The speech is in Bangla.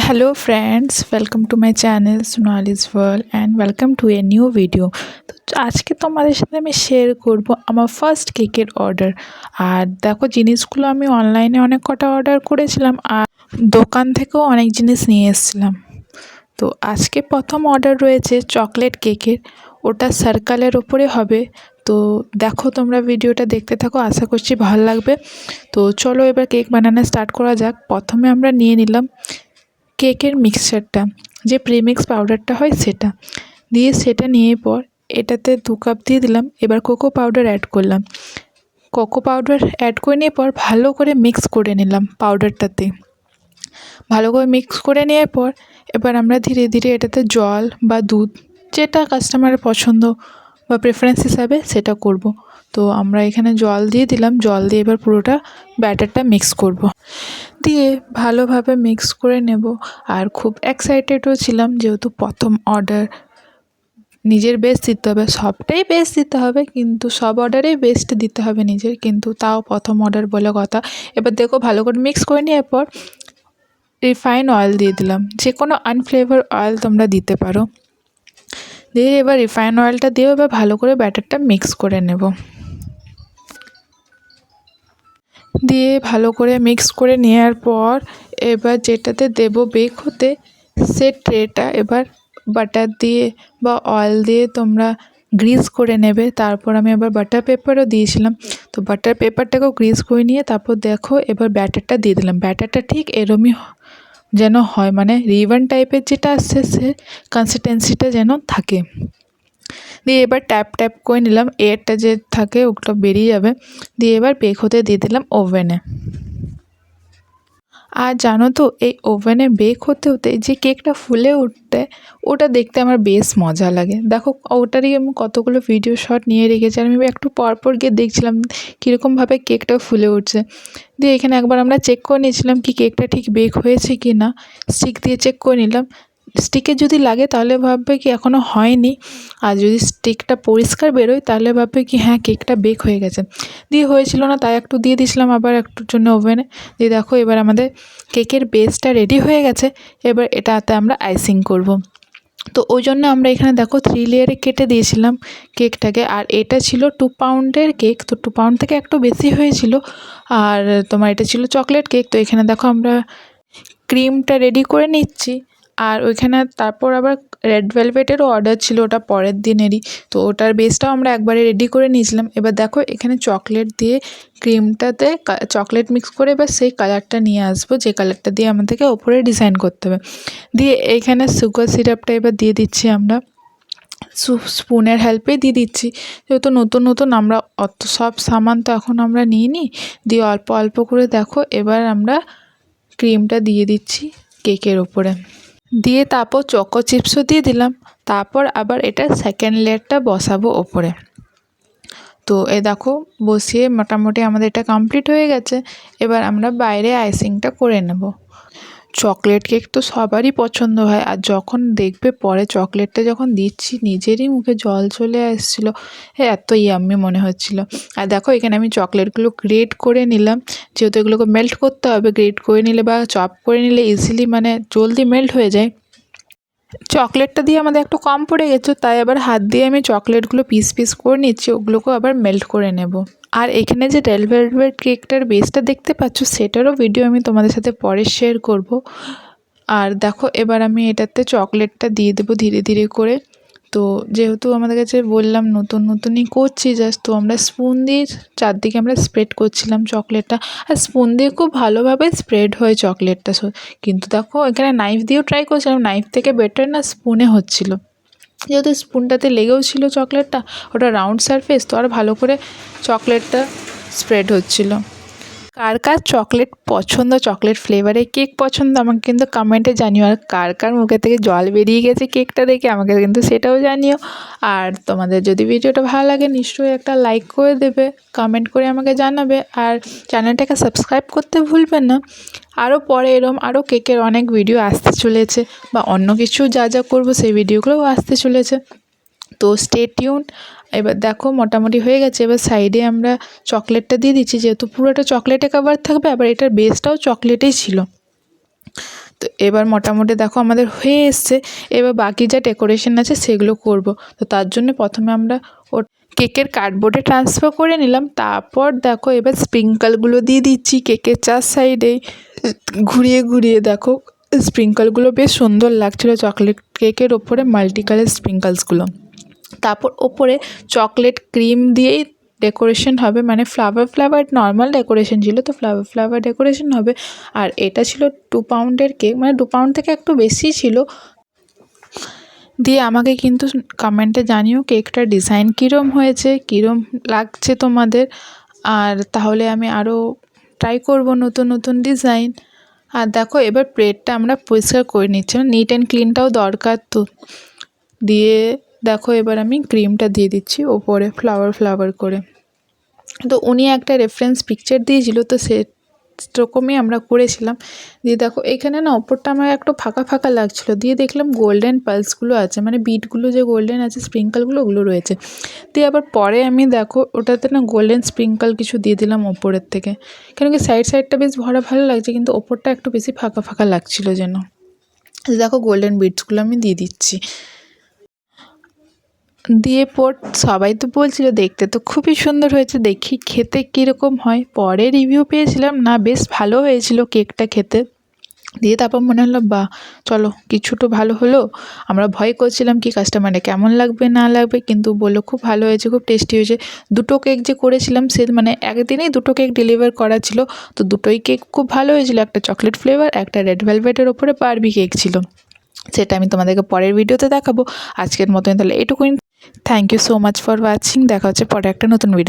Hello friends, welcome to my channel Sonali's World and welcome to a new video। তো আজকে তোমাদের সাথে আমি শেয়ার করব আমার ফার্স্ট কেকের অর্ডার। আর দেখো জিনিসগুলো আমি অনলাইনে অনেক কটা অর্ডার করেছিলাম আর দোকান থেকেও অনেক জিনিস নিয়ে এসেছিলাম। তো আজকে প্রথম অর্ডার রয়েছে চকলেট কেকের, ওটা সার্কেলের ওপরে হবে। তো দেখো তোমরা ভিডিওটা দেখতে থাকো, আশা করছি ভালো লাগবে। তো চলো এবার কেক বানানো স্টার্ট করা যাক। প্রথমে আমরা নিয়ে নিলাম কেকের মিক্সচারটা, যে প্রিমিক্স পাউডারটা হয় সেটা দিয়ে, সেটা নিয়ে পর এটাতে 2 কাপ দিয়ে দিলাম। এবার কোকো পাউডার অ্যাড করলাম। কোকো পাউডার অ্যাড করে নিয়ে পর ভালো করে মিক্স করে নিলাম। পাউডারটাতে ভালো করে মিক্স করে নেওয়ার পর এবার আমরা ধীরে ধীরে এটাতে জল বা দুধ, যেটা কাস্টমারের পছন্দ বা প্রেফারেন্স হিসাবে সেটা করব। তো আমরা এখানে জল দিয়ে দিলাম। জল দিয়ে এবার পুরোটা ব্যাটারটা মিক্স করব, দিয়ে ভালোভাবে মিক্স করে নেব। আর খুব এক্সাইটেডও ছিলাম, যেহেতু প্রথম অর্ডার, নিজের বেস্ট দিতে হবে। সবটাই বেস্ট দিতে হবে, কিন্তু সব অর্ডারেই বেস্ট দিতে হবে নিজের, কিন্তু তাও প্রথম অর্ডার বলে কথা। এবার দেখো ভালো করে মিক্স করে নেওয়ার পর রিফাইন অয়েল দিয়ে দিলাম। যে কোনো আনফ্লেভার অয়েল তোমরা দিতে পারো। দিয়ে এবার রিফাইন অয়েলটা দিয়েও এবার ভালো করে ব্যাটারটা মিক্স করে নেব। দিয়ে ভালো করে মিক্স করে নেওয়ার পর এবার যেটাতে দেব বেক হতে, সে ট্রেটা এবার বাটার দিয়ে বা অয়েল দিয়ে তোমরা গ্রিস করে নেবে। তারপর আমি আবার বাটার পেপারও দিয়েছিলাম। তো বাটার পেপারটাকেও গ্রিস করে নিয়ে তারপর দেখো এবার ব্যাটারটা দিয়ে দিলাম। ব্যাটারটা ঠিক এরমই যেন হয়, মানে রিবন টাইপের যেটা আসছে সে কনসিস্টেন্সিটা যেন থাকে। দিয়ে এবার ট্যাপ ট্যাপ করে নিলাম, এয়ারটা যে থাকে ওগুলো বেরিয়ে যাবে। দিয়ে এবার বেক হতে দিয়ে দিলাম ওভেনে। আর জানো তো, এই ওভেনে বেক হতে হতে যে কেকটা ফুলে উঠতে, ওটা দেখতে আমার বেশ মজা লাগে। দেখো ওটারই আমি কতগুলো ভিডিও শট নিয়ে রেখেছি, আর আমি একটু পরপর গিয়ে দেখছিলাম কীরকমভাবে কেকটা ফুলে উঠছে। দিয়ে এখানে একবার আমরা চেক করে নিয়েছিলাম কি কেকটা ঠিক বেক হয়েছে কি না। স্টিক দিয়ে চেক করে নিলাম। স্টিকে যদি লাগে তাহলে ভাববে কি এখনও হয়নি, আর যদি স্টিকটা পরিষ্কার বেরোয় তাহলে ভাববে কি হ্যাঁ কেকটা বেক হয়ে গেছে। দিয়ে হয়েছিল না, তাই একটু দিয়ে দিয়েছিলাম আবার একটুর জন্য ওভেনে। দিয়ে দেখো এবার আমাদের কেকের বেসটা রেডি হয়ে গেছে। এবার এটাতে আমরা আইসিং করব। তো ওই জন্য আমরা এখানে দেখো 3 লেয়ারে কেটে দিয়েছিলাম কেকটাকে। আর এটা ছিল 2 পাউন্ডের কেক, তো 2 পাউন্ড থেকে একটু বেশি হয়েছিল। আর তোমার এটা ছিল চকলেট কেক। তো এখানে দেখো আমরা ক্রিমটা রেডি করে নিচ্ছি। আর ওইখানে তারপর আবার রেড ভেলভেটেরও অর্ডার ছিল, ওটা পরের দিনেরই। তো ওটার বেসটাও আমরা একবারে রেডি করে নিয়েছিলাম। এবার দেখো এখানে চকলেট দিয়ে ক্রিমটাতে চকলেট মিক্স করে এবার সেই কালারটা নিয়ে আসবো, যে কালারটা দিয়ে আমাদেরকে ওপরে ডিজাইন করতে হবে। দিয়ে এইখানে সুগার সিরাপটা এবার দিয়ে দিচ্ছি আমরা, স্পুনের হেল্পেই দিয়ে দিচ্ছি, যেহেতু নতুন নতুন আমরা অত সব সামান তো এখন আমরা নিই। দিয়ে অল্প অল্প করে দেখো এবার আমরা ক্রিমটা দিয়ে দিচ্ছি কেকের ওপরে। দিয়ে তারপর চকো চিপসও দিয়ে দিলাম। তারপর আবার এটা সেকেন্ড লেয়ারটা বসাবো ওপরে। তো এই দেখো বসিয়ে মোটামুটি আমাদের এটা কমপ্লিট হয়ে গেছে। এবার আমরা বাইরে আইসিংটা করে নেব। চকলেট কেক তো সবারই পছন্দ হয়, আর যখন দেখবে পরে চকলেটটা যখন দিচ্ছি নিজেরই মুখে জল চলে আসছিলো, এত ইয়াম্মি মনে হচ্ছিলো। আর দেখো এখানে আমি চকলেটগুলো গ্রেট করে নিলাম, যেহেতু এগুলোকে মেল্ট করতে হবে। গ্রেট করে নিলে বা চপ করে নিলে ইজিলি মানে জলদি মেল্ট হয়ে যায়। চকলেটটা দিয়ে আমাদের একটু কম পড়ে গেছে, তাই আবার হাত দিয়ে আমি চকলেটগুলো পিস পিস করে নিচ্ছি, ওগুলোকেও আবার মেল্ট করে নেব। আর এখানে যে রেড ভেলভেট কেকটার বেসটা দেখতে পাচ্ছ, সেটারও ভিডিও আমি তোমাদের সাথে পরে শেয়ার করব। আর দেখো এবার আমি এটাতে চকলেটটা দিয়ে দেবো ধীরে ধীরে করে। তো যেহেতু আমাদের কাছে বললাম নতুন নতুনই করছি জাস্ট, তো আমরা স্পুন দিয়ে চারদিকে আমরা স্প্রেড করছিলাম চকলেটটা। আর স্পুন দিয়ে খুব ভালোভাবে স্প্রেড হয় চকলেটটা। কিন্তু দেখো এখানে নাইফ দিয়েও ট্রাই করছিলাম, নাইফ থেকে বেটার না স্পুনে হচ্ছিলো, যেহেতু স্পুনটাতে লেগেও ছিল চকলেটটা, ওটা রাউন্ড সারফেস, তো আর ভালো করে চকলেটটা স্প্রেড হচ্ছিলো। কার কার চকলেট পছন্দ, চকলেট ফ্লেভারের কেক পছন্দ, আমাকে কিন্তু কমেন্টে জানিও। আর কার কার মুখে থেকে জল বেরিয়ে গেছে কেকটা দেখে, আমাকে কিন্তু সেটাও জানিও। আর তোমাদের যদি ভিডিওটা ভালো লাগে নিশ্চয়ই একটা লাইক করে দেবে, কমেন্ট করে আমাকে জানাবে। আর চ্যানেলটাকে সাবস্ক্রাইব করতে ভুলবেন না। আরও পরে এরম আরও কেকের অনেক ভিডিও আসতে চলেছে, বা অন্য কিছু যা যা করবো সেই ভিডিওগুলোও আসতে চলেছে। তো স্টে টিউন। এবার দেখো মোটামুটি হয়ে গেছে। এবার সাইডে আমরা চকলেটটা দিয়ে দিচ্ছি, যেহেতু পুরোটা চকলেটে কভার থাকবে, আবার এটার বেসটাও চকলেটেই ছিল। তো তো এবার মোটামুটি দেখো আমাদের হয়ে এসছে। এবার বাকি যা ডেকোরেশন আছে সেগুলো করব। তো তার জন্য প্রথমে আমরা কেকের কার্ডবোর্ডে ট্রান্সফার করে নিলাম। তারপর দেখো এবার স্প্রিঙ্কলগুলো দিয়ে দিচ্ছি কেকের চার সাইডে ঘুরিয়ে ঘুরিয়ে। দেখো স্প্রিঙ্কলগুলো বেশ সুন্দর লাগছিলো চকলেট কেকের ওপরে মাল্টি কালার স্প্রিঙ্কলসগুলো। তারপর ওপরে চকলেট ক্রিম দিয়েই ডেকোরেশন হবে, মানে ফ্লাওয়ার নর্মাল ডেকোরেশন ছিল, তো ফ্লাওয়ার ডেকোরেশন হবে। আর এটা ছিল 2 পাউন্ডের কেক, মানে 2 পাউন্ড থেকে একটু বেশি ছিল। দিয়ে আমাকে কিন্তু কমেন্টে জানিও কেকটার ডিজাইন কীরম হয়েছে, কীরম লাগছে তোমাদের। আর তাহলে আমি আরও ট্রাই করব নতুন নতুন ডিজাইন। আর দেখো এবার প্লেটটা আমরা পরিষ্কার করে নিচ্ছি, নিট অ্যান্ড ক্লিনটাও দরকার তো। দিয়ে দেখো এবার আমি ক্রিমটা দিয়ে দিচ্ছি ওপরে ফ্লাওয়ার করে। তো উনি একটা রেফারেন্স পিকচার দিয়েছিল, তো সেরকমই আমরা করেছিলাম। দিয়ে দেখো এখানে না ওপরটা আমার একটু ফাঁকা ফাঁকা লাগছিলো, দিয়ে দেখলাম গোল্ডেন পালসগুলো আছে, মানে বিটগুলো যে গোল্ডেন আছে স্প্রিঙ্কলগুলো ওগুলো রয়েছে। দিয়ে আবার পরে আমি দেখো ওটাতে না গোল্ডেন স্প্রিঙ্কল কিছু দিয়ে দিলাম ওপরের থেকে, কেন কি সাইডটা বেশ ভরা ভালো লাগছে, কিন্তু ওপরটা একটু বেশি ফাঁকা ফাঁকা লাগছিলো যেন। দেখো গোল্ডেন বিটসগুলো আমি দিয়ে দিচ্ছি। দিয়ে সবাই তো বলছিল দেখতে তো খুবই সুন্দর হয়েছে, দেখি খেতে কীরকম হয়। পরে রিভিউ পেয়েছিলাম না বেশ ভালো হয়েছিল কেকটা খেতে। দিয়ে তারপর মনে হলো বাহ চলো কিছু তো ভালো হলো। আমরা ভয় করছিলাম কি কাস্টমারে কেমন লাগবে না লাগবে, কিন্তু বললো খুব ভালো হয়েছে, খুব টেস্টি হয়েছে। 2টো কেক যে করেছিলাম সে মানে একদিনেই 2টো কেক ডেলিভার করা ছিল, তো 2টোই কেক খুব ভালো হয়েছিল। একটা চকলেট ফ্লেভার, একটা রেড ভেলভেটের ওপরে বারবি কেক ছিল। সেটা আমি তোমাদেরকে পরের ভিডিওতে দেখাবো। আজকের মতন তাহলে এটুকুই। Thank you so much for watching. দেখা হচ্ছে পরে একটা নতুন ভিডিও।